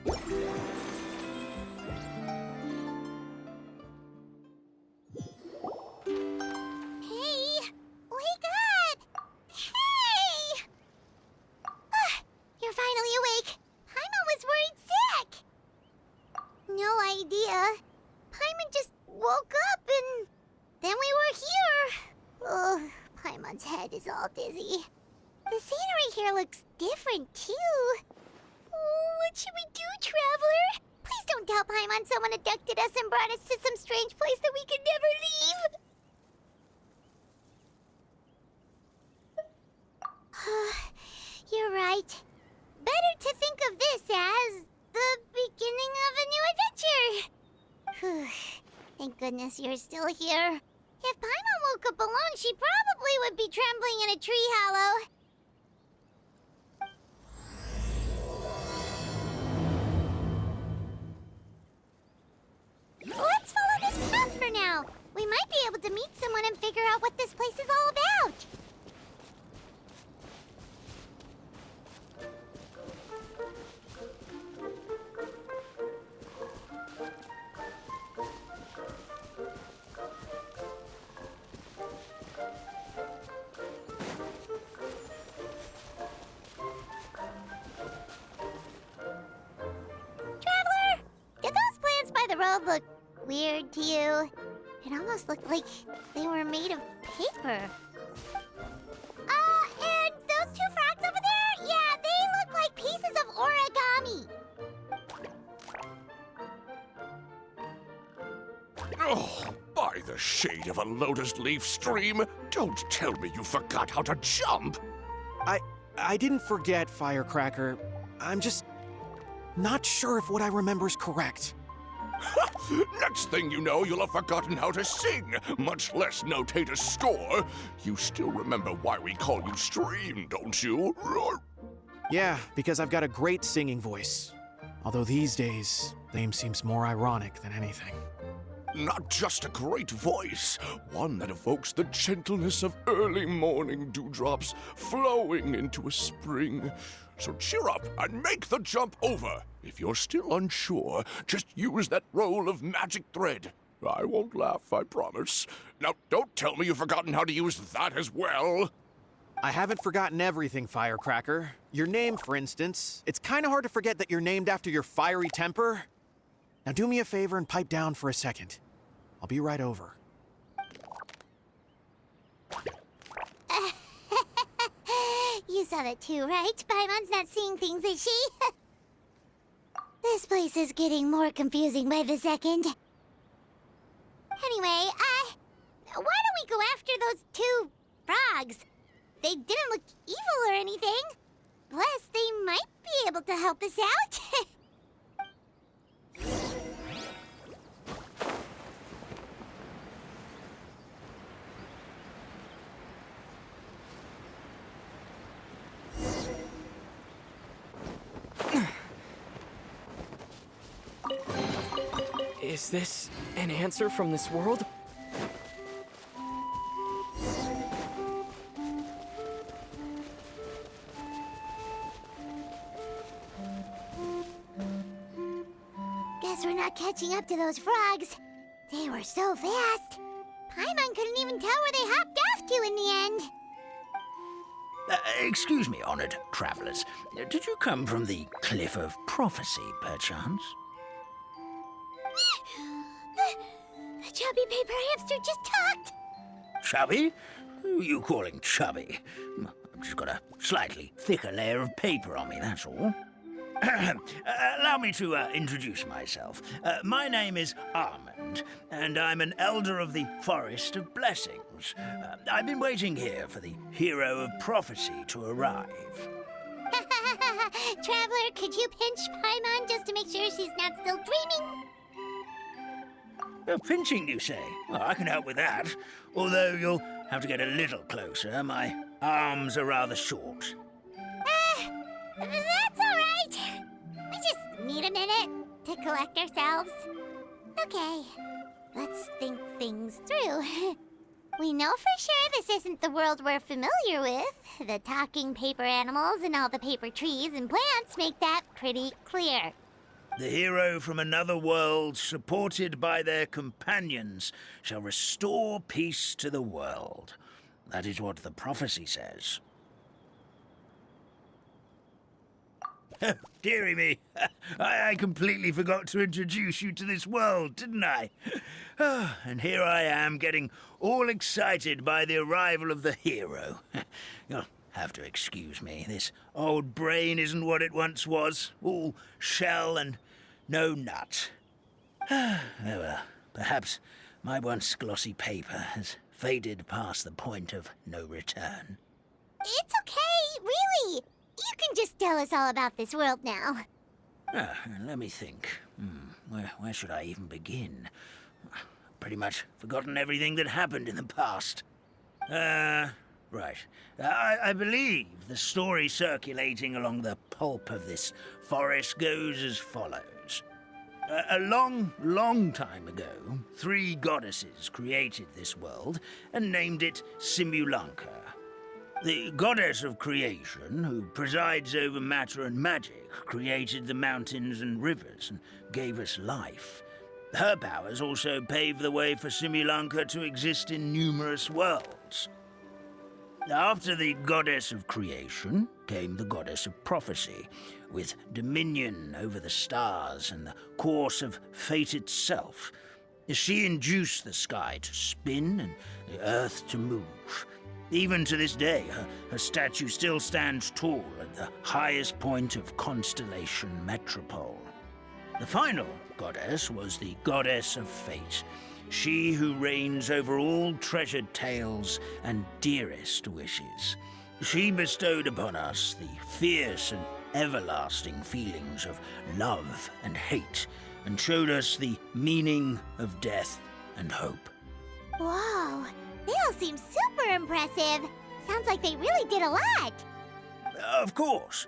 Wake up! Hey! You're finally awake. Paimon was worried sick. No idea. Paimon just woke up and then we were here. Oh, Paimon's head is all dizzy. The scenery here looks different too. Oh, what should we do, Traveler? Please don't tell Paimon someone abducted us and brought us to some strange place that we could never leave. You're right. Better to think of this as the beginning of a new adventure. Thank goodness you're still here. If Paimon woke up alone, she probably would be trembling in a tree hollow. Let's follow this path for now. We might be able to meet someone and figure out what this place is all about. The road looked weird to you. It almost looked like they were made of paper. And those two frogs over there? Yeah, they look like pieces of origami. Oh, by the shade of a lotus leaf stream, don't tell me you forgot how to jump. I didn't forget, Firecracker. I'm just not sure if what I remember is correct. Next thing you know, you'll have forgotten how to sing, much less notate a score. You still remember why we call you Stream, don't you? Yeah, because I've got a great singing voice. Although these days, name seems more ironic than anything. Not just a great voice, one that evokes the gentleness of early morning dewdrops flowing into a spring. So cheer up and make the jump over. If you're still unsure, just use that roll of magic thread. I won't laugh, I promise. Now, don't tell me you've forgotten how to use that as well. I haven't forgotten everything, Firecracker. Your name, for instance. It's kind of hard to forget that you're named after your fiery temper. Now do me a favor and pipe down for a second. I'll be right over. You saw that too, right? Paimon's not seeing things, is she? This place is getting more confusing by the second. Anyway, why don't we go after those two frogs? They didn't look evil or anything. Plus, they might be able to help us out. Is this an answer from this world? Guess we're not catching up to those frogs. They were so fast. Paimon couldn't even tell where they hopped off to in the end. Excuse me, honored travelers. Did you come from the Cliff of Prophecy, perchance? The chubby paper hamster just talked. Chubby? Who are you calling chubby? I've just got a slightly thicker layer of paper on me, that's all. Allow me to introduce myself. My name is Armand, and I'm an elder of the Forest of Blessings. I've been waiting here for the hero of prophecy to arrive. Traveler, could you pinch Paimon just to make sure she's not still dreaming? Pinching, you say? Well, I can help with that. Although you'll have to get a little closer. My arms are rather short. That's all right. We just need a minute to collect ourselves. Okay, let's think things through. We know for sure this isn't the world we're familiar with. The talking paper animals and all the paper trees and plants make that pretty clear. The hero from another world, supported by their companions, shall restore peace to the world. That is what the prophecy says. Dearie me, I completely forgot to introduce you to this world, didn't I? And here I am, getting all excited by the arrival of the hero. You'll have to excuse me. This old brain isn't what it once was, all shell and no nut. Oh well, perhaps my once glossy paper has faded past the point of no return. It's okay, really. You can just tell us all about this world now. Let me think. Where should I even begin? Pretty much forgotten everything that happened in the past. Right. I believe the story circulating along the pulp of this forest goes as follows. A long, long time ago, 3 goddesses created this world and named it Simulanka. The goddess of creation, who presides over matter and magic, created the mountains and rivers and gave us life. Her powers also paved the way for Simulanka to exist in numerous worlds. After the goddess of creation came the goddess of prophecy, with dominion over the stars and the course of fate itself. She induced the sky to spin and the earth to move. Even to this day, her statue still stands tall at the highest point of Constellation Metropole. The final goddess was the goddess of fate, she who reigns over all treasured tales and dearest wishes. She bestowed upon us the fierce and everlasting feelings of love and hate, and showed us the meaning of death and hope. Whoa, they all seem super impressive. Sounds like they really did a lot. Of course.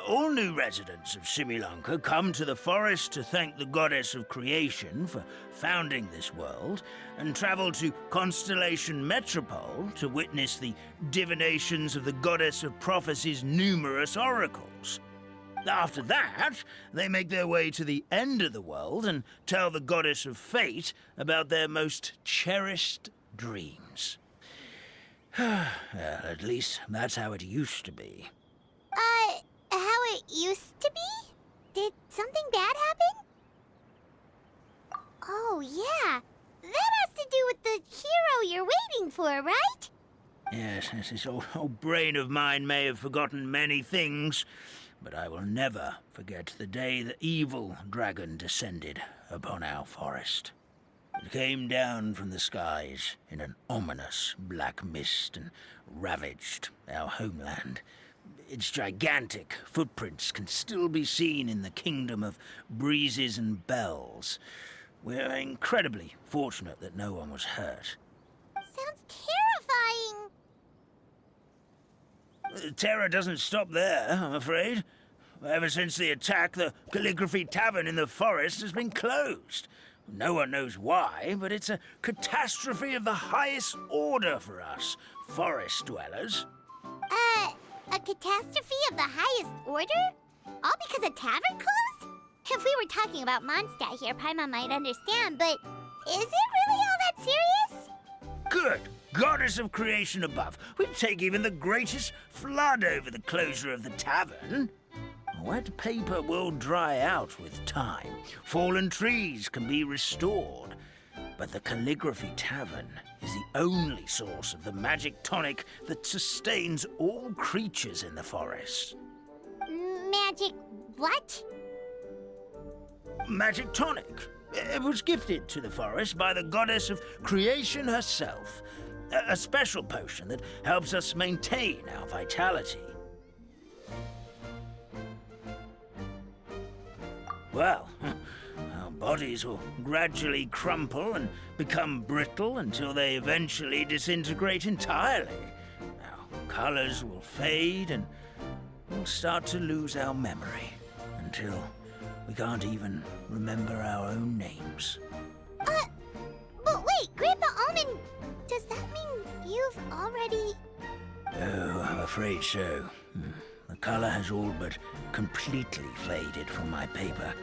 All new residents of Simulanka come to the forest to thank the goddess of creation for founding this world, and travel to Constellation Metropole to witness the divinations of the goddess of prophecy's numerous oracles. After that, they make their way to the end of the world and tell the goddess of fate about their most cherished dreams. Well, at least that's how it used to be. How it used to be? Did something bad happen? Oh, yeah. That has to do with the hero you're waiting for, right? Yes, this old brain of mine may have forgotten many things, but I will never forget the day the evil dragon descended upon our forest. It came down from the skies in an ominous black mist and ravaged our homeland. Its gigantic footprints can still be seen in the kingdom of breezes and bells. We're incredibly fortunate that no one was hurt. Sounds terrifying. Terror doesn't stop there, I'm afraid. Ever since the attack, the Calligraphy Tavern in the forest has been closed. No one knows why, but it's a catastrophe of the highest order for us, forest dwellers. A catastrophe of the highest order? All because a tavern closed? If we were talking about Mondstadt here, Paimon might understand, but is it really all that serious? Good. Goddess of creation above. We'd take even the greatest flood over the closure of the tavern. Wet paper will dry out with time. Fallen trees can be restored. But the Calligraphy Tavern is the only source of the magic tonic that sustains all creatures in the forest. Magic what? Magic tonic. It was gifted to the forest by the goddess of creation herself. A special potion that helps us maintain our vitality. Well, our bodies will gradually crumple and become brittle until they eventually disintegrate entirely. Our colors will fade and we'll start to lose our memory until we can't even remember our own names. But wait, Grandpa Almond, does that mean you've already... Oh, I'm afraid so. The color has all but completely faded from my paper.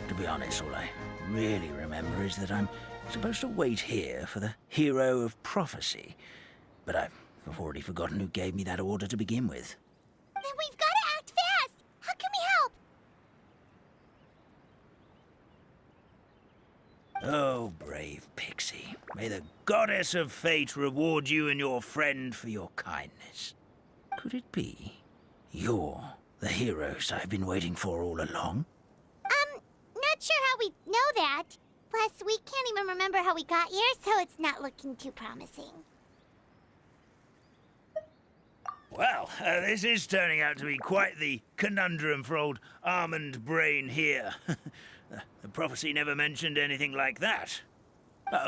To be honest, all I really remember is that I'm supposed to wait here for the hero of prophecy. But I've already forgotten who gave me that order to begin with. Then we've got to act fast! How can we help? Oh, brave Pixie. May the goddess of fate reward you and your friend for your kindness. Could it be you're the heroes I've been waiting for all along? Not sure how we know that. Plus, we can't even remember how we got here, so it's not looking too promising. Well, this is turning out to be quite the conundrum for old Almond Brain here. The prophecy never mentioned anything like that.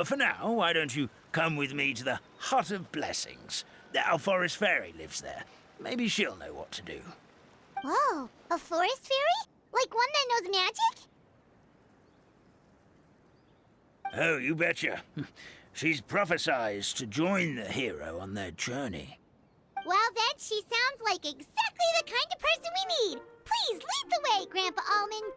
For now, why don't you come with me to the Hut of Blessings? Our forest fairy lives there. Maybe she'll know what to do. Whoa, a forest fairy? Like one that knows magic? Oh, you betcha. She's prophesized to join the hero on their journey. Well, then she sounds like exactly the kind of person we need. Please lead the way, Grandpa Almond.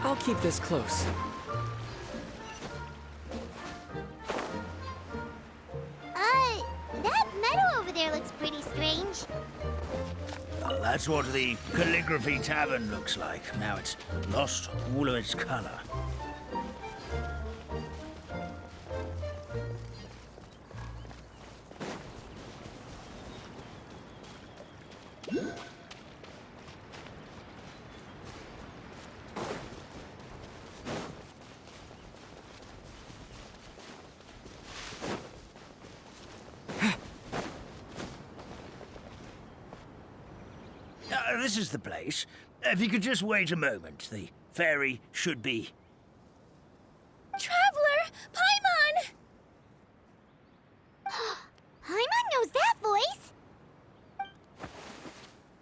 I'll keep this close. That meadow over there looks pretty strange. That's what the Calligraphy Tavern looks like. Now it's lost all of its color. This is the place. If you could just wait a moment, the fairy should be... Traveler! Paimon! Paimon knows that voice!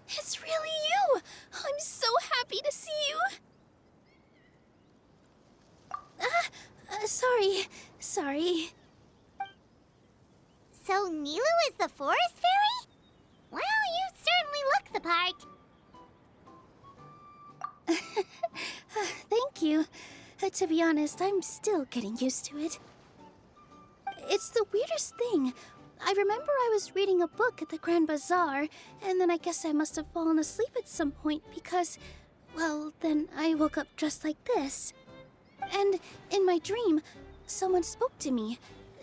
It's really you! I'm so happy to see you! Sorry. So Nilu is the forest fairy? Well, you certainly look the part. Thank you. To be honest, I'm still getting used to it. It's the weirdest thing. I remember I was reading a book at the Grand Bazaar, and then I guess I must have fallen asleep at some point because, well, then I woke up dressed like this. And in my dream, someone spoke to me.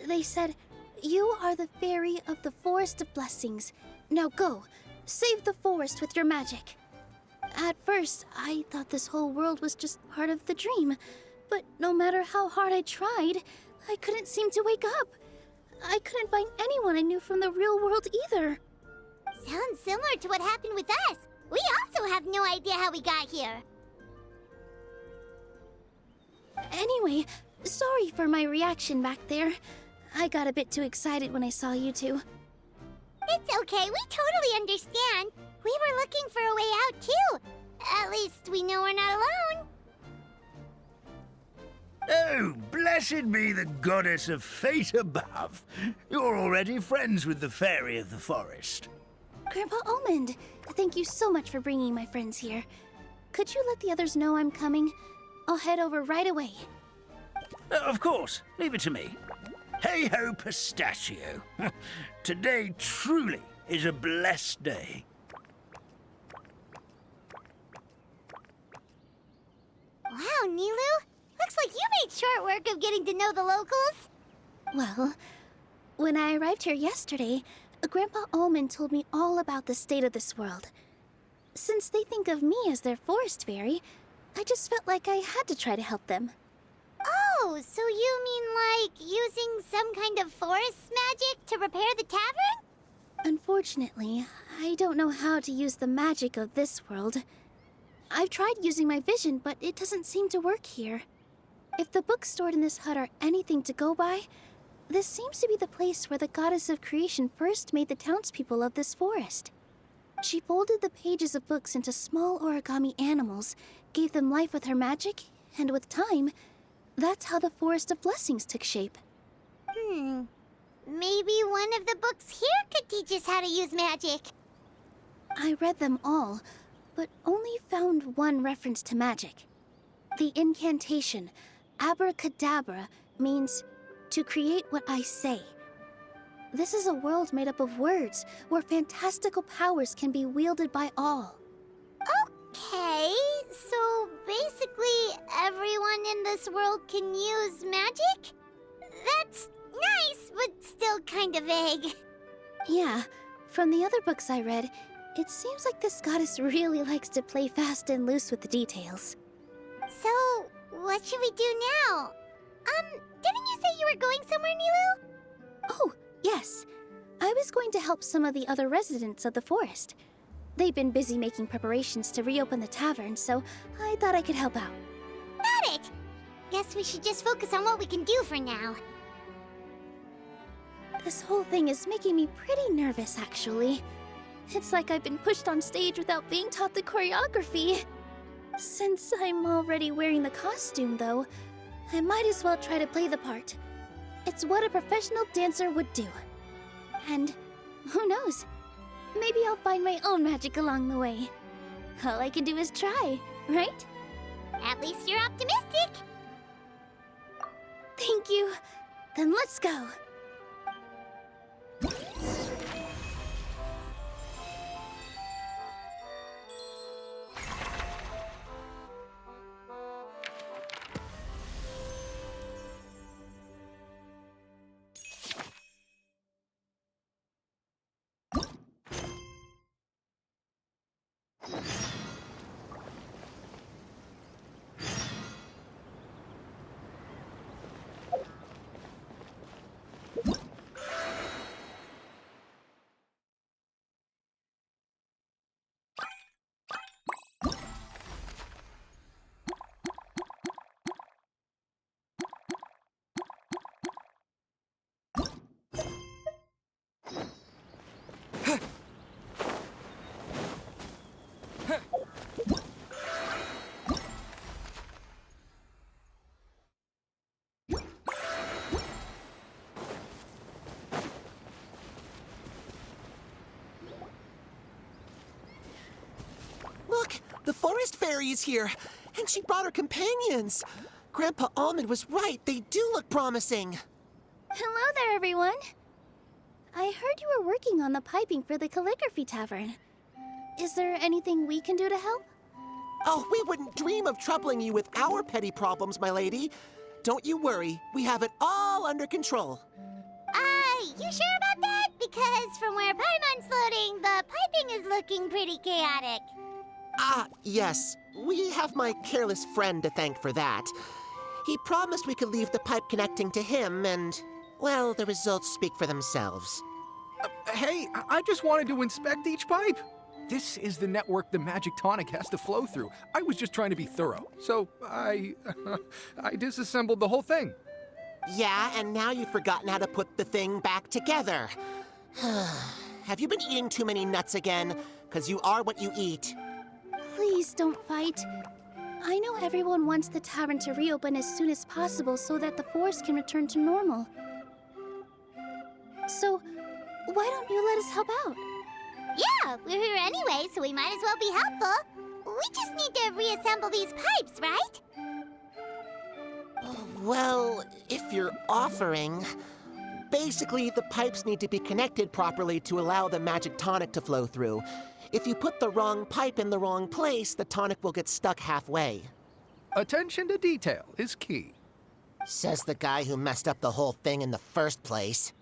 They said, "You are the fairy of the Forest of Blessings. Now go, save the forest with your magic." At first, I thought this whole world was just part of the dream, but no matter how hard I tried, I couldn't seem to wake up. I couldn't find anyone I knew from the real world either. Sounds similar to what happened with us. We also have no idea how we got here. Anyway, sorry for my reaction back there. I got a bit too excited when I saw you two. It's okay, we totally understand. We were looking for a way out, too. At least we know we're not alone. Oh, blessed be the goddess of fate above. You're already friends with the fairy of the forest. Grandpa Almond, thank you so much for bringing my friends here. Could you let the others know I'm coming? I'll head over right away. Of course, leave it to me. Hey-ho, pistachio. Today truly is a blessed day. Wow, Nilu. Looks like you made short work of getting to know the locals. Well, when I arrived here yesterday, Grandpa Almond told me all about the state of this world. Since they think of me as their forest fairy, I just felt like I had to try to help them. Oh, so you mean like using some kind of forest magic to repair the tavern? Unfortunately, I don't know how to use the magic of this world. I've tried using my vision, but it doesn't seem to work here. If the books stored in this hut are anything to go by, this seems to be the place where the goddess of creation first made the townspeople of this forest. She folded the pages of books into small origami animals, gave them life with her magic, and with time, that's how the Forest of Blessings took shape. Maybe one of the books here could teach us how to use magic. I read them all, but only found one reference to magic. The incantation, abracadabra, means to create what I say. This is a world made up of words, where fantastical powers can be wielded by all. Okay, so basically everyone in this world can use magic? That's nice, but still kind of vague. Yeah, from the other books I read, it seems like this goddess really likes to play fast and loose with the details. So, what should we do now? Didn't you say you were going somewhere, Nilu? Oh, yes. I was going to help some of the other residents of the forest. They've been busy making preparations to reopen the tavern, so I thought I could help out. Got it! Guess we should just focus on what we can do for now. This whole thing is making me pretty nervous, actually. It's like I've been pushed on stage without being taught the choreography. Since I'm already wearing the costume, though, I might as well try to play the part. It's what a professional dancer would do. And who knows? Maybe I'll find my own magic along the way. All I can do is try, right? At least you're optimistic. Thank you. Then let's go. Look, the forest fairy is here, and she brought her companions. Grandpa Almond was right. They do look promising. Hello there, everyone. I heard you were working on the piping for the calligraphy tavern. Is there anything we can do to help? Oh, we wouldn't dream of troubling you with our petty problems, my lady. Don't you worry. We have it all under control. You sure about that? Because from where Paimon's floating, the piping is looking pretty chaotic. Ah, yes. We have my careless friend to thank for that. He promised we could leave the pipe connecting to him, and, well, the results speak for themselves. Hey, I just wanted to inspect each pipe. This is the network the magic tonic has to flow through. I was just trying to be thorough, so I disassembled the whole thing. Yeah, and now you've forgotten how to put the thing back together. Have you been eating too many nuts again? 'Cause you are what you eat. Please don't fight. I know everyone wants the tavern to reopen as soon as possible so that the forest can return to normal. So, why don't you let us help out? Yeah, we're here anyway, so we might as well be helpful. We just need to reassemble these pipes, right? Well, if you're offering... Basically, the pipes need to be connected properly to allow the magic tonic to flow through. If you put the wrong pipe in the wrong place, the tonic will get stuck halfway. Attention to detail is key. Says the guy who messed up the whole thing in the first place.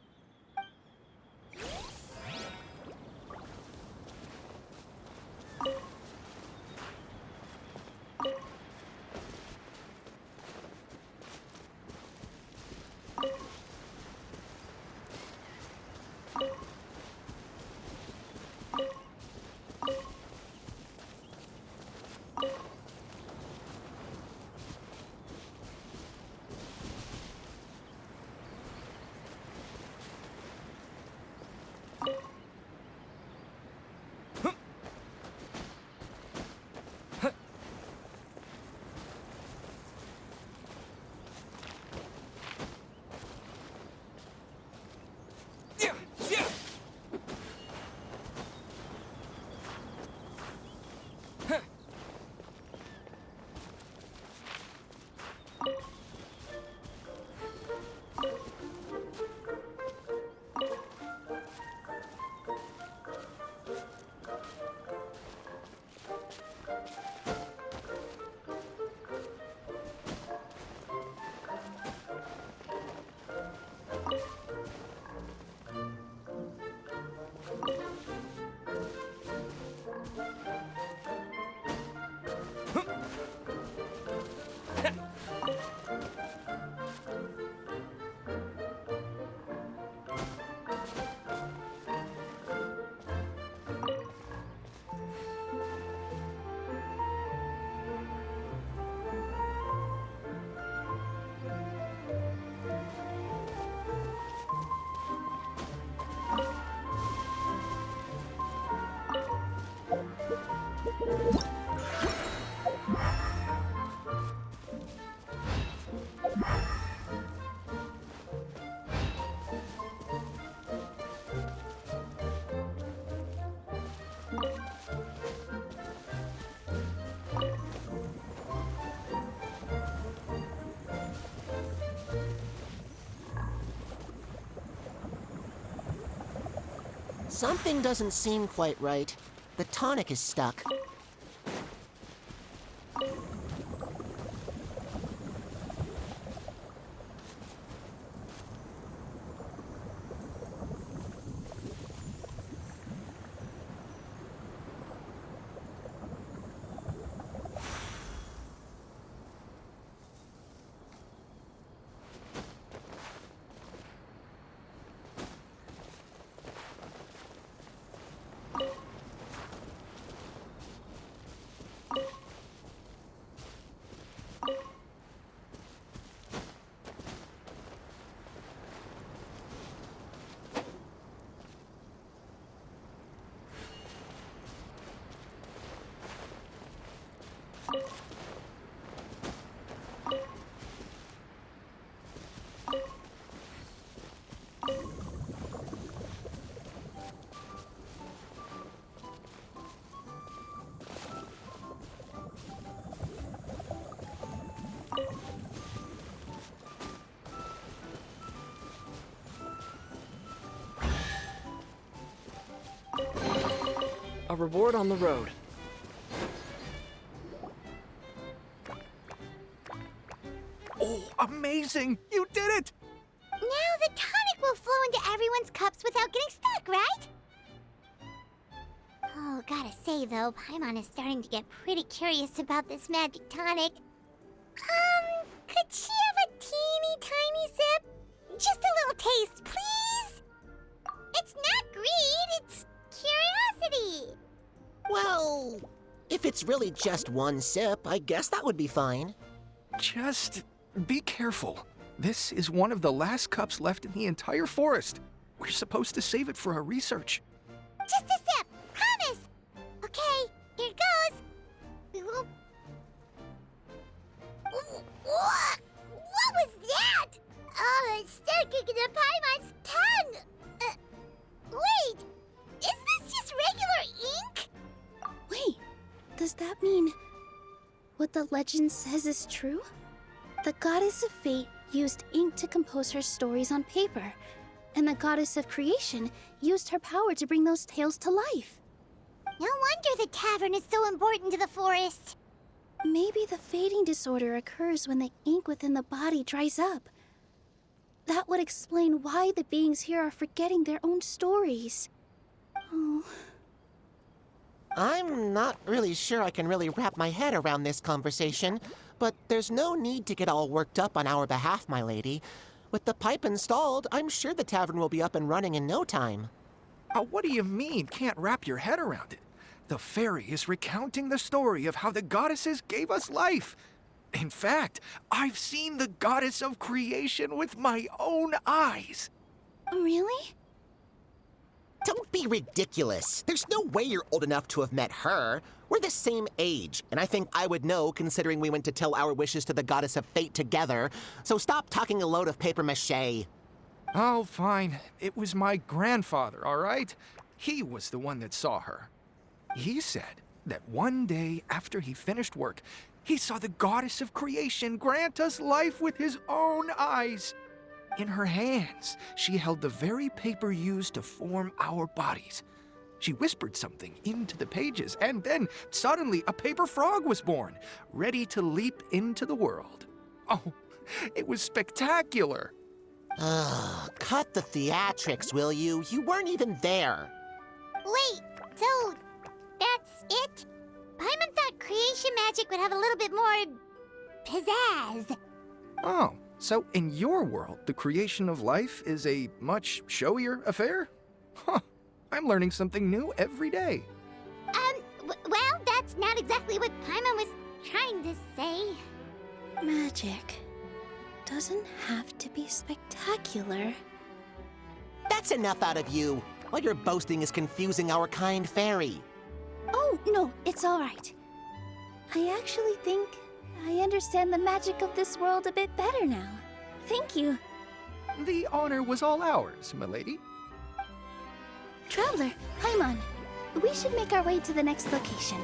Something doesn't seem quite right. The tonic is stuck. A reward on the road. Oh, amazing! You did it! Now the tonic will flow into everyone's cups without getting stuck, right? Oh, gotta say though, Paimon is starting to get pretty curious about this magic tonic. Could she have a teeny tiny sip? Just a little taste, please? It's not greed, it's curiosity. Well, if it's really just one sip, I guess that would be fine. Just be careful. This is one of the last cups left in the entire forest. We're supposed to save it for our research. Just a sip, promise. Okay, here goes. We will... What was that? Oh, it's sticking to Paimon's tongue. Wait, is this just regular ink? Wait, does that mean what the legend says is true? The goddess of fate used ink to compose her stories on paper, and the goddess of creation used her power to bring those tales to life. No wonder the tavern is so important to the forest. Maybe the fading disorder occurs when the ink within the body dries up. That would explain why the beings here are forgetting their own stories. Oh. I'm not really sure I can really wrap my head around this conversation, but there's no need to get all worked up on our behalf, my lady. With the pipe installed, I'm sure the tavern will be up and running in no time. What do you mean, can't wrap your head around it? The fairy is recounting the story of how the goddesses gave us life. In fact, I've seen the goddess of creation with my own eyes. Really? Don't be ridiculous. There's no way you're old enough to have met her. We're the same age, and I think I would know considering we went to tell our wishes to the goddess of fate together. So stop talking a load of papier-mâché. Oh, fine. It was my grandfather, all right? He was the one that saw her. He said that one day after he finished work, he saw the goddess of creation grant us life with his own eyes. In her hands, she held the very paper used to form our bodies. She whispered something into the pages, and then suddenly a paper frog was born, ready to leap into the world. Oh, it was spectacular. Cut the theatrics, will you? You weren't even there. Wait, so that's it? Paimon thought creation magic would have a little bit more pizzazz. Oh, so in your world, the creation of life is a much showier affair? Huh, I'm learning something new every day. Well, that's not exactly what Paimon was trying to say. Magic doesn't have to be spectacular. That's enough out of you. All your boasting is confusing our kind fairy. Oh, no, it's all right. I actually think I understand the magic of this world a bit better now. Thank you. The honor was all ours, milady. Traveler, Paimon, we should make our way to the next location.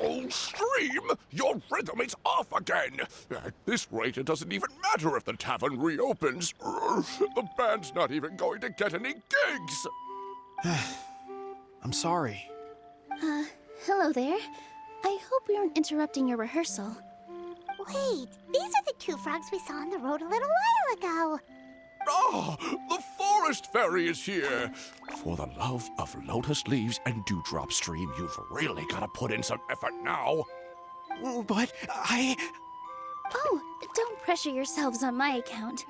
Oh, Stream! Your rhythm is off again! At this rate, it doesn't even matter if the tavern reopens. The band's not even going to get any gigs! I'm sorry. Hello there. I hope we aren't interrupting your rehearsal. Wait, these are the two frogs we saw on the road a little while ago. Ah, the forest fairy is here! For the love of lotus leaves and dewdrop, Stream, you've really got to put in some effort now. But Oh, don't pressure yourselves on my account.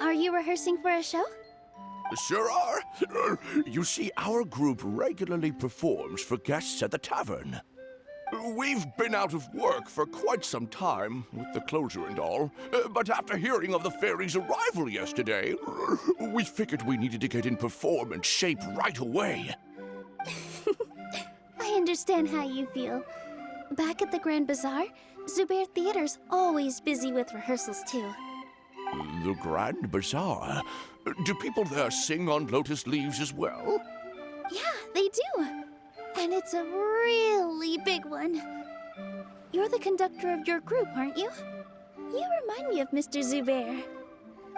Are you rehearsing for a show? Sure are. You see, our group regularly performs for guests at the tavern. We've been out of work for quite some time, with the closure and all, but after hearing of the fairy's arrival yesterday, we figured we needed to get in performance shape right away. I understand how you feel. Back at the Grand Bazaar, Zubair Theater's always busy with rehearsals too. The Grand Bazaar? Do people there sing on lotus leaves as well? Yeah, they do. And it's a really big one. You're the conductor of your group, aren't you? You remind me of Mr. Zubair.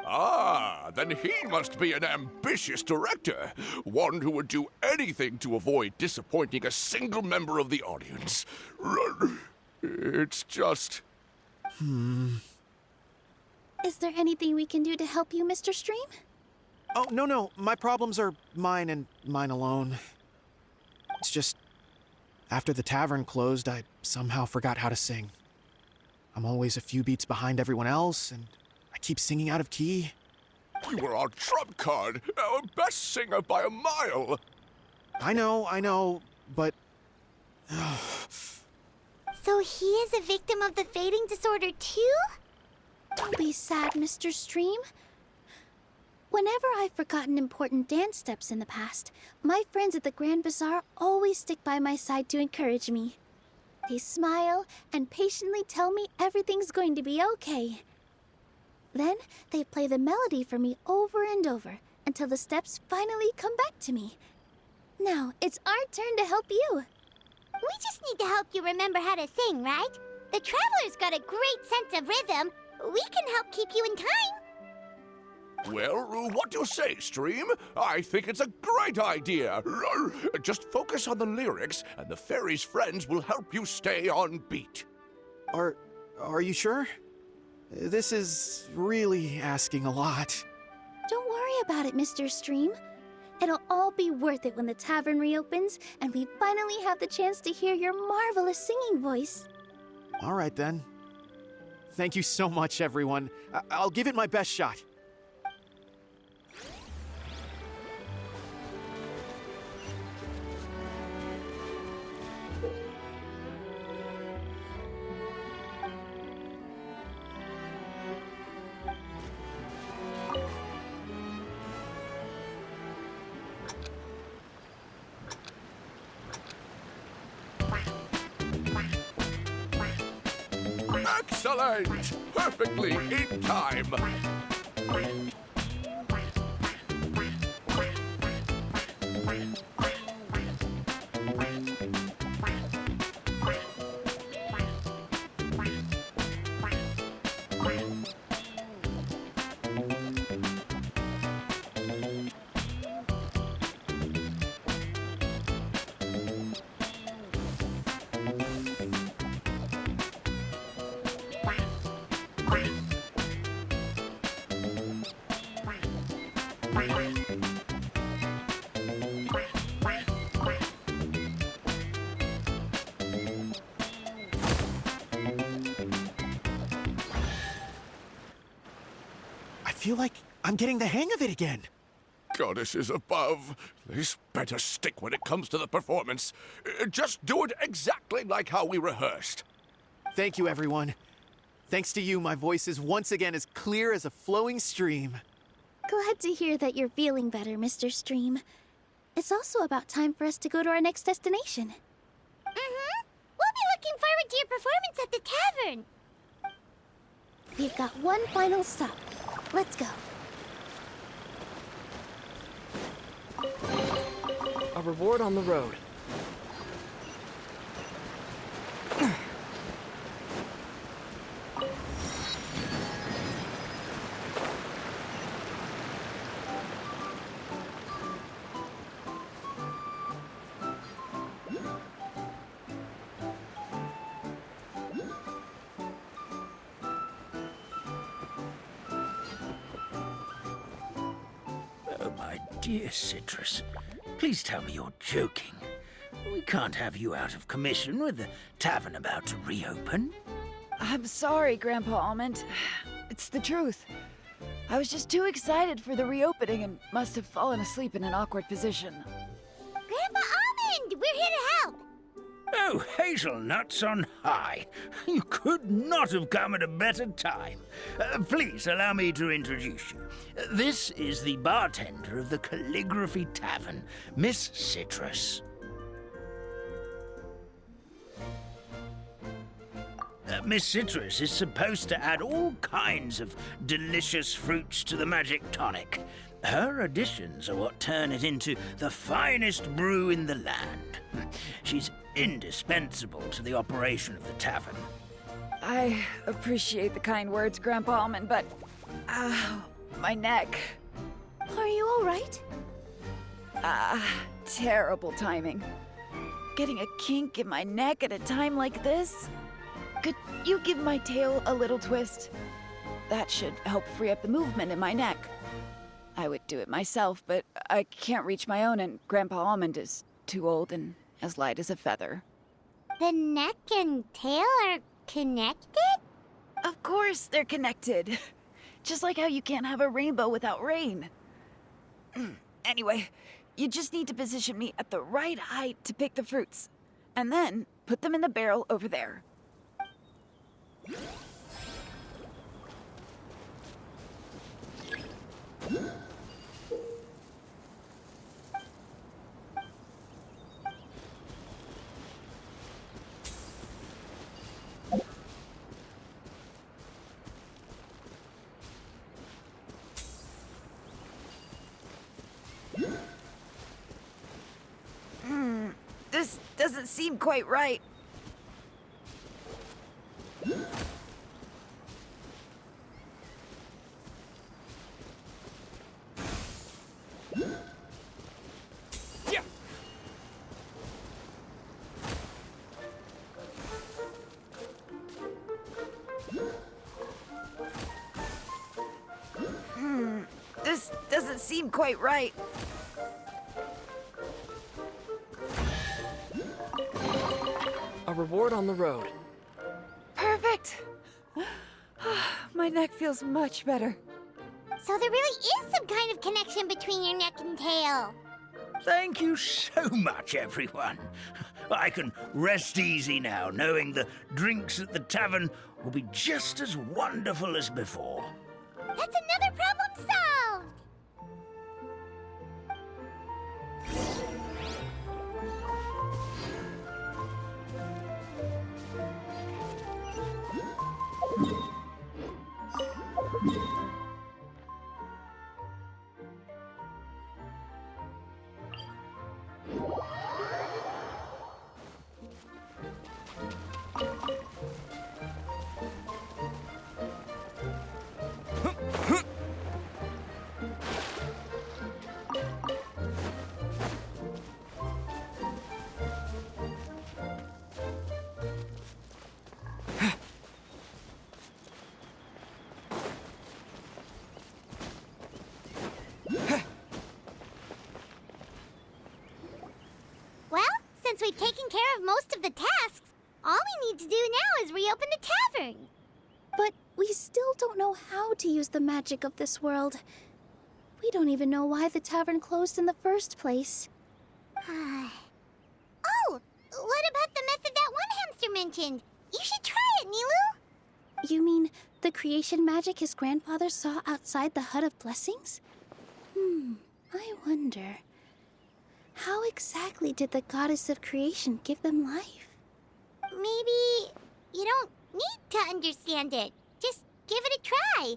Ah, then he must be an ambitious director. One who would do anything to avoid disappointing a single member of the audience. It's just... Is there anything we can do to help you, Mr. Stream? Oh, no. My problems are mine and mine alone. It's just, after the tavern closed, I somehow forgot how to sing. I'm always a few beats behind everyone else, and I keep singing out of key. You were our trump card, our best singer by a mile. I know, but... So he is a victim of the fading disorder too? Don't be sad, Mr. Stream. Whenever I've forgotten important dance steps in the past, my friends at the Grand Bazaar always stick by my side to encourage me. They smile and patiently tell me everything's going to be okay. Then they play the melody for me over and over until the steps finally come back to me. Now it's our turn to help you. We just need to help you remember how to sing, right? The Traveler's got a great sense of rhythm. We can help keep you in time. Well, what do you say, Stream? I think it's a great idea. Just focus on the lyrics, and the fairy's friends will help you stay on beat. Are you sure? This is really asking a lot. Don't worry about it, Mr. Stream. It'll all be worth it when the tavern reopens and we finally have the chance to hear your marvelous singing voice. All right, then. Thank you so much, everyone. I'll give it my best shot. Excellent! Perfectly in time. feel like I'm getting the hang of it again. Goddesses above, this better stick when it comes to the performance. Just do it exactly like how we rehearsed. Thank you, everyone. Thanks to you, my voice is once again as clear as a flowing stream. Glad to hear that you're feeling better, Mr. Stream. It's also about time for us to go to our next destination. Mm-hmm. We'll be looking forward to your performance at the tavern. We've got one final stop. Let's go. A reward on the road. Oh, my dear Citrus, please tell me you're joking. We can't have you out of commission with the tavern about to reopen. I'm sorry, Grandpa Almond. It's the truth. I was just too excited for the reopening and must have fallen asleep in an awkward position. Grandpa Almond, we're here to help. Oh, hazelnuts on high. You could not have come at a better time. Please allow me to introduce you. This is the bartender of the Calligraphy Tavern, Miss Citrus. Miss Citrus is supposed to add all kinds of delicious fruits to the magic tonic. Her additions are what turn it into the finest brew in the land. She's indispensable to the operation of the tavern. I appreciate the kind words, Grandpa Almond, but... my neck. Are you all right? Terrible timing. Getting a kink in my neck at a time like this? Could you give my tail a little twist? That should help free up the movement in my neck. I would do it myself, but I can't reach my own, and Grandpa Almond is too old and as light as a feather. The neck and tail are connected? Of course they're connected. Just like how you can't have a rainbow without rain. Anyway, you just need to position me at the right height to pick the fruits, and then put them in the barrel over there. This doesn't seem quite right. This doesn't seem quite right. A reward on the road. Perfect! My neck feels much better. So there really is some kind of connection between your neck and tail. Thank you so much, everyone. I can rest easy now, knowing the drinks at the tavern will be just as wonderful as before. That's another problem solved! Well, since we've taken care of most of the tasks, all we need to do now is reopen the tavern. But we still don't know how to use the magic of this world. We don't even know why the tavern closed in the first place. Oh, what about the method that one hamster mentioned? You should try it, Nilu. You mean the creation magic his grandfather saw outside the Hut of Blessings? I wonder. How exactly did the goddess of creation give them life? Maybe you don't need to understand it. Just give it a try.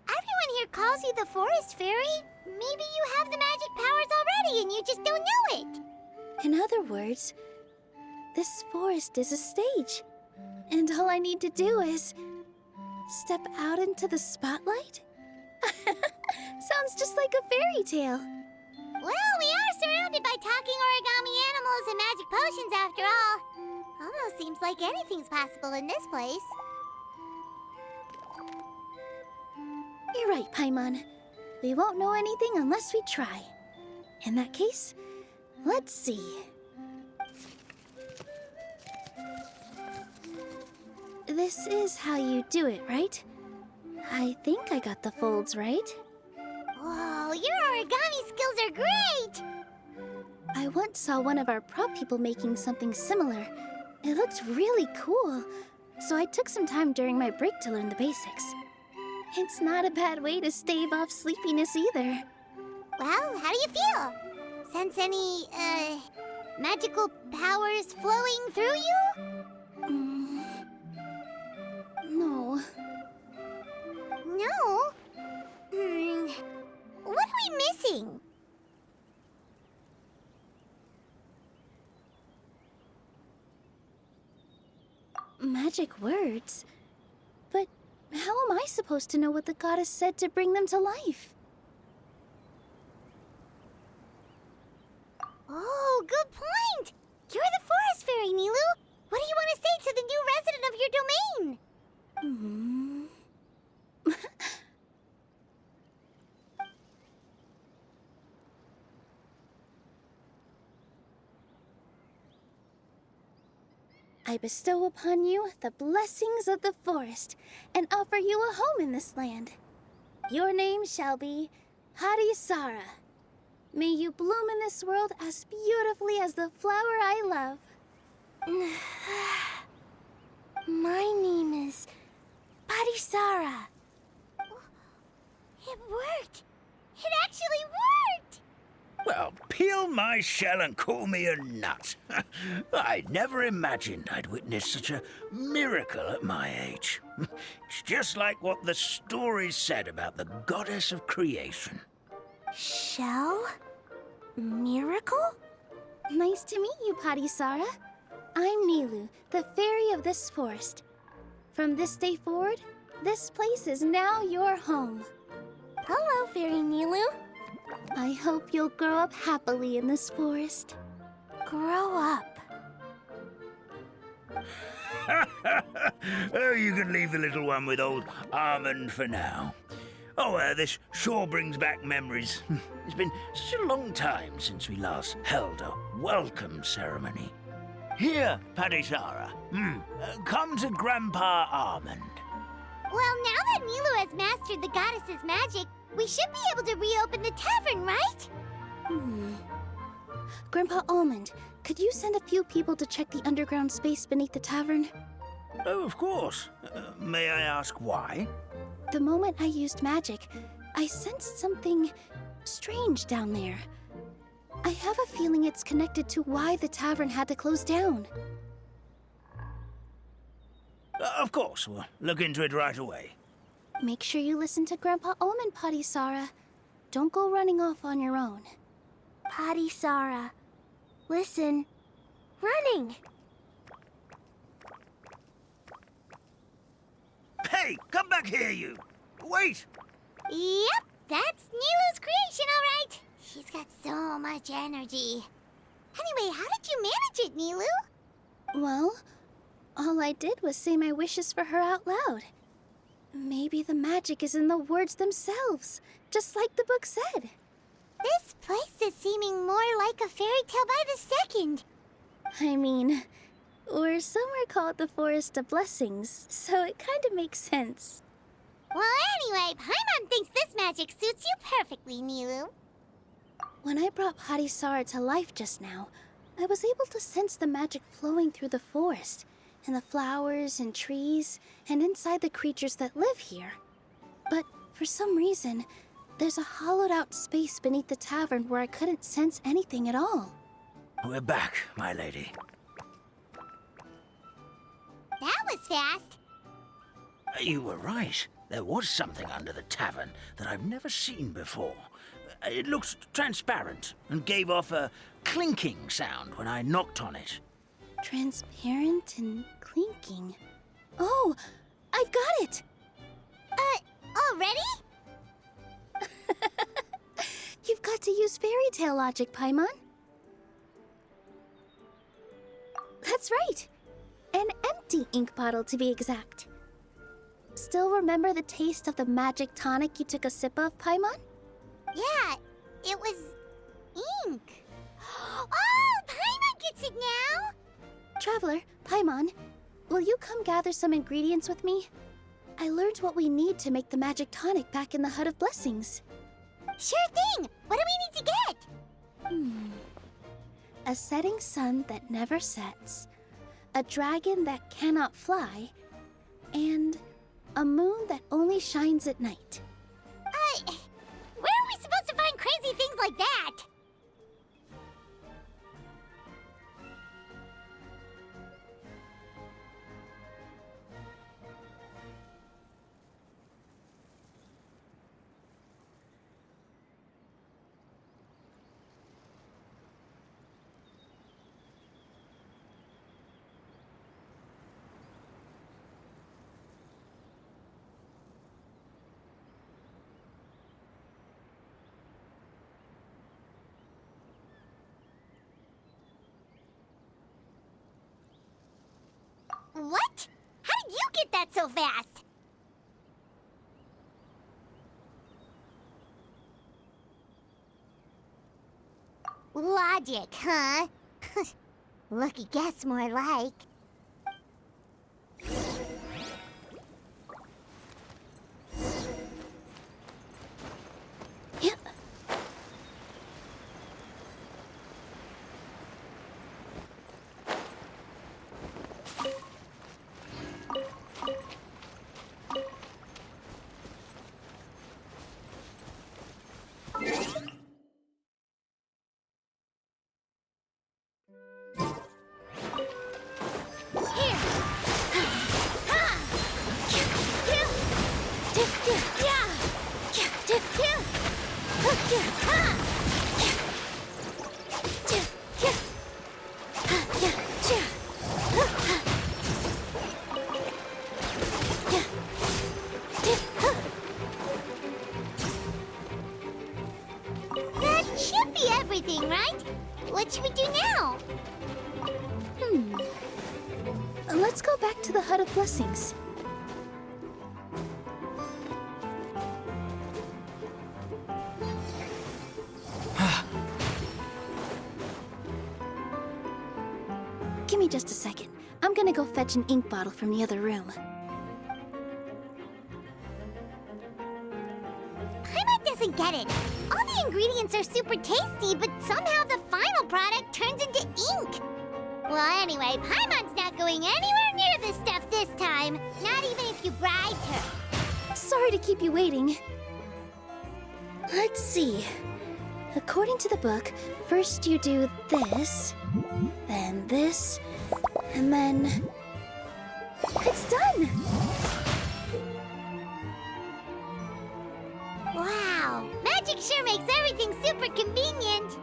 Everyone here calls you the Forest Fairy. Maybe you have the magic powers already and you just don't know it. In other words, this forest is a stage. And all I need to do is step out into the spotlight? Sounds just like a fairy tale. Well, we are surrounded by talking origami animals and magic potions after all. Almost seems like anything's possible in this place. You're right, Paimon. We won't know anything unless we try. In that case, let's see. This is how you do it, right? I think I got the folds right. Whoa, your origami skills are great! I once saw one of our prop people making something similar. It looked really cool, so I took some time during my break to learn the basics. It's not a bad way to stave off sleepiness either. Well, how do you feel? Sense any, magical powers flowing through you? No. No? What are we missing? Magic words? But how am I supposed to know what the goddess said to bring them to life? Oh, good point! You're the Forest Fairy, Nilu! What do you want to say to the new resident of your domain? I bestow upon you the blessings of the forest and offer you a home in this land. Your name shall be Harisara. May you bloom in this world as beautifully as the flower I love. My name is Parisara. It worked! It actually worked! Well, peel my shell and call me a nut. I'd never imagined I'd witness such a miracle at my age. It's just like what the stories said about the goddess of creation. Shell? Miracle? Nice to meet you, Parisara. I'm Nilu, the fairy of this forest. From this day forward, this place is now your home. Hello, Fairy Nilu. I hope you'll grow up happily in this forest. Grow up. Oh, you can leave the little one with old Almond for now. Oh, this sure brings back memories. It's been such a long time since we last held a welcome ceremony. Here, Parisara. Come to Grandpa Almond. Well, now that Nilu has mastered the goddess's magic, we should be able to reopen the tavern, right? Grandpa Almond, could you send a few people to check the underground space beneath the tavern? Oh, of course. May I ask why? The moment I used magic, I sensed something strange down there. I have a feeling it's connected to why the tavern had to close down. Of course, we'll look into it right away. Make sure you listen to Grandpa Almond, Parisara. Don't go running off on your own. Parisara, listen. Running! Hey, come back here, you! Wait! Yep, that's Nilu's creation, all right. She's got so much energy. Anyway, how did you manage it, Nilu? Well, all I did was say my wishes for her out loud. Maybe the magic is in the words themselves, just like the book said. This place is seeming more like a fairy tale by the second. I mean, we're somewhere called the Forest of Blessings, so it kind of makes sense. Well, anyway, Paimon thinks this magic suits you perfectly, Milu. When I brought Hadisara to life just now, I was able to sense the magic flowing through the forest, and the flowers and trees, and inside the creatures that live here. But for some reason, there's a hollowed-out space beneath the tavern where I couldn't sense anything at all. We're back, my lady. That was fast. You were right. There was something under the tavern that I've never seen before. It looked transparent and gave off a clinking sound when I knocked on it. Transparent and clinking. Oh, I've got it! Already? You've got to use fairy tale logic, Paimon. That's right. An empty ink bottle, to be exact. Still remember the taste of the magic tonic you took a sip of, Paimon? Yeah, it was ink. Oh, Paimon gets it now! Traveler, Paimon, will you come gather some ingredients with me? I learned what we need to make the magic tonic back in the Hut of Blessings. Sure thing! What do we need to get? A setting sun that never sets, a dragon that cannot fly, and a moon that only shines at night. Where are we supposed to find crazy things like that? What? How did you get that so fast? Logic, huh? Lucky guess, more like. Yeah. That should be everything, right? What should we do now? Let's go back to the Hut of Blessings. Give me just a second. I'm gonna go fetch an ink bottle from the other room. Paimon doesn't get it. All the ingredients are super tasty, but somehow the final product turns into ink. Well, anyway, Paimon's not going anywhere near this stuff this time. Not even if you bribed her. Sorry to keep you waiting. Let's see. According to the book, first you do this, then this, and then... It's done! Wow, magic sure makes everything super convenient.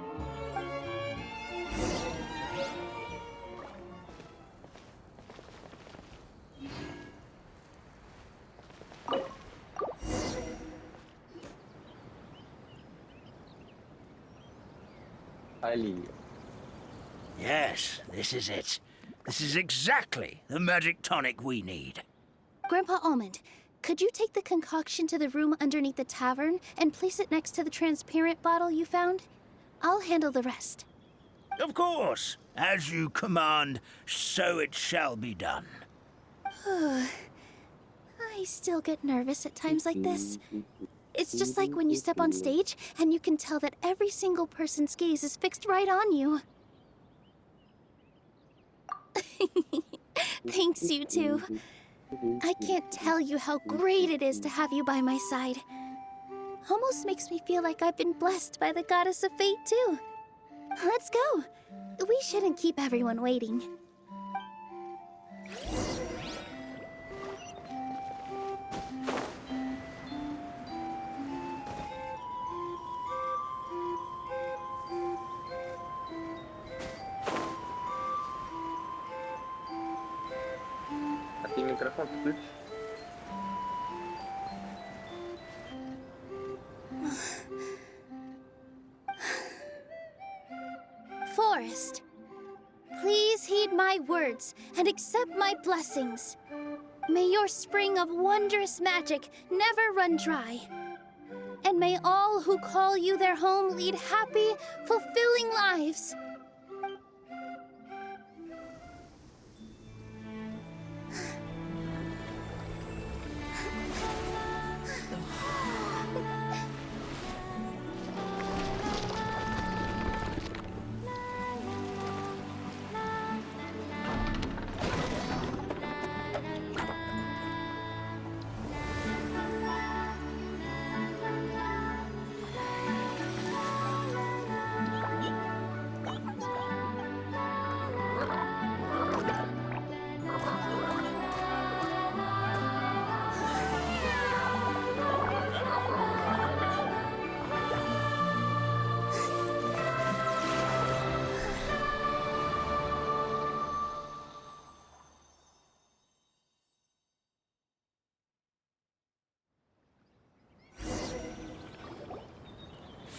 Yes, this is it. This is exactly the magic tonic we need. Grandpa Almond, could you take the concoction to the room underneath the tavern and place it next to the transparent bottle you found? I'll handle the rest. Of course. As you command, so it shall be done. I I still get nervous at times like this. It's just like when you step on stage and you can tell that every single person's gaze is fixed right on you. Thanks, you two. I can't tell you how great it is to have you by my side. Almost makes me feel like I've been blessed by the goddess of fate, too. Let's go. We shouldn't keep everyone waiting. А ты микрофон включишь? Forest, please heed my words and accept my blessings. May your spring of wondrous magic never run dry. And may all who call you their home lead happy, fulfilling lives.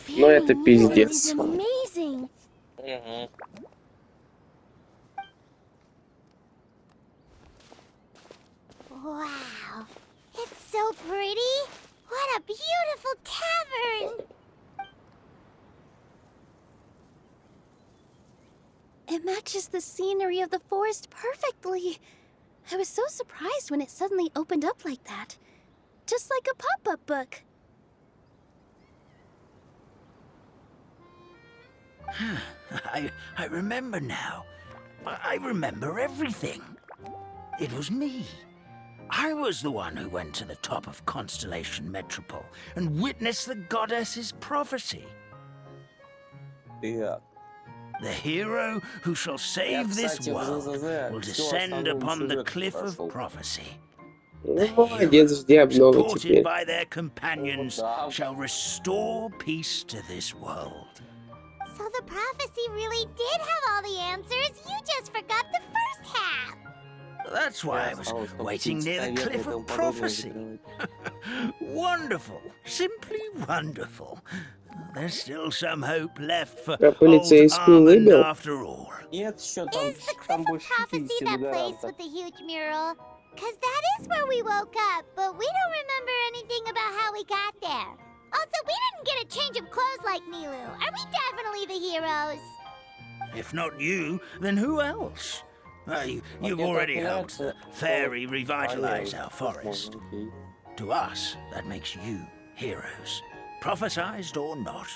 Ну это пиздец. Amazing. Угу. Wow. It's so pretty. What a beautiful cavern. It matches the scenery of the forest perfectly. I was so surprised when it suddenly opened up like that. Just like a pop-up book. I remember now. I remember everything. It was me. I was the one who went to the top of Constellation Metropole and witnessed the goddess's prophecy. Yeah. The hero who shall save this world will descend upon the cliff of prophecy. Ну, молодец, жди обновы Supported теперь. by their companions, shall restore peace to this world. So the prophecy really did have all the answers. You just forgot the first half. That's why I was waiting near the cliff of prophecy. Wonderful. Simply wonderful. There's still some hope left for Я old полицейскую Armand выбил. after all. Нет, еще там, Is the cliff там of больше prophecy 50 that place гарантов. with the huge mural? Cause that is where we woke up, but we don't remember anything about how we got there. Also, we didn't get a change of clothes like Nilu. Are we definitely the heroes? If not you, then who else? You've already helped the fairy revitalize our forest. To us, that makes you heroes, prophesized or not.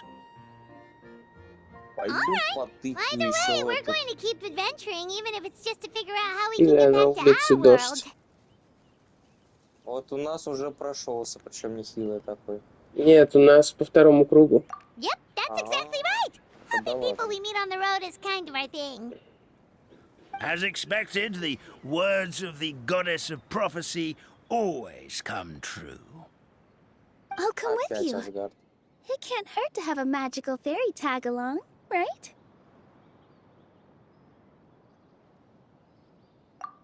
Either way, we're going to keep adventuring, even if it's just to figure out how we can Да, get на back to улице our world. дождь. Вот у нас уже прошелся, причем нехилый такой. Нет, у нас по второму кругу. Yep, that's exactly right. Helping people we meet on the road is kind of our thing. As expected, the words of the goddess of prophecy always come true. I'll come with Опять you. Асгард. It can't hurt to have a magical fairy tag along, right?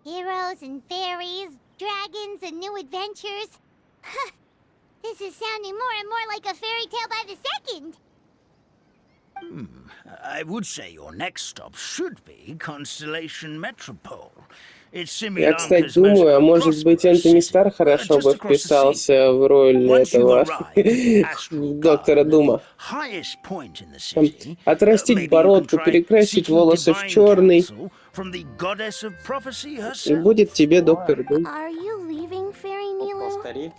Heroes and fairies, dragons and new adventures. This is sounding more and more like a fairy tale by the second. I would say your next stop should be Constellation Metropole. It's Я, кстати, думаю, а может быть, Энтони Стар хорошо бы вписался в роль этого доктора Дума. Там, отрастить бородку, перекрасить волосы в черный, и будет тебе доктор Дум. Are you leaving, Fairy Nilu? Старик?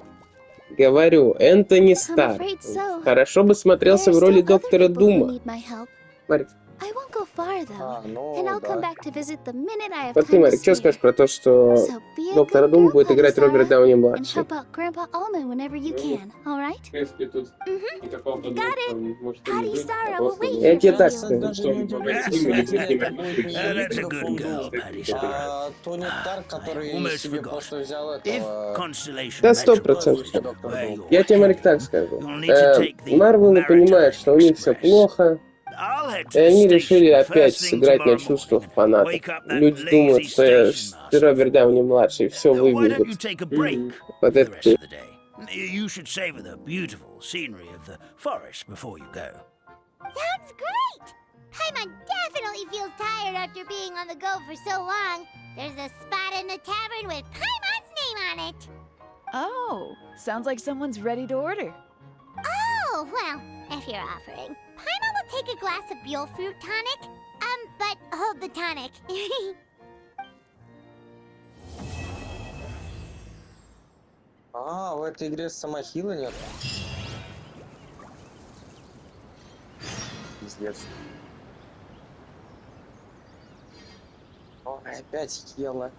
Говорю, Энтони I'm Стар. afraid so. Хорошо бы There смотрелся are в роли still other доктора people who Дума. need my help. Марик, I won't go far though, А, and ну I'll come да. back to visit the minute I have вот ты, time to Марик, что spare. скажешь про то, что So be a доктора good Дума girl, будет играть Роберт Sarah, Дауни and младший? help out Grandpa Alma whenever you can. All right? Если тут никакого подвоха, может и не Patty быть, Sarah а will просто... wait Я here тебе for так you. скажу, Даже что не он удивляйся, с ним или если с ним это будет не That's a доктор good Дум, girl, Patty Sarah. а Тони Старк, который Almost себе forgot. просто взял If этого Constellation Да, Metropolis, 100%. доктор where Дум. Я you're тебе, Марик, так heading, скажу. you'll need to take the Марвелы понимают, Maritime что у них все Express. плохо, I'll head и to the они решили station опять first thing сыграть на tomorrow чувствах morning and фанатов. wake up that Люди думают, lazy что я station master Роберт for Дауни them. младший все Why don't you вывезет. take a break Вот for the это rest ты. of the day? You should savor the beautiful scenery of the forest before you go. Sounds great! Paimon definitely feels tired after being on the go for so long. There's a spot in the tavern with Paimon's name on it. Oh, sounds like someone's ready to order. Oh, well, if you're offering. Paimon will take a glass of Buell fruit tonic. But hold the tonic. А, в этой игре самохила нет? Пиздец. Ой, опять хела.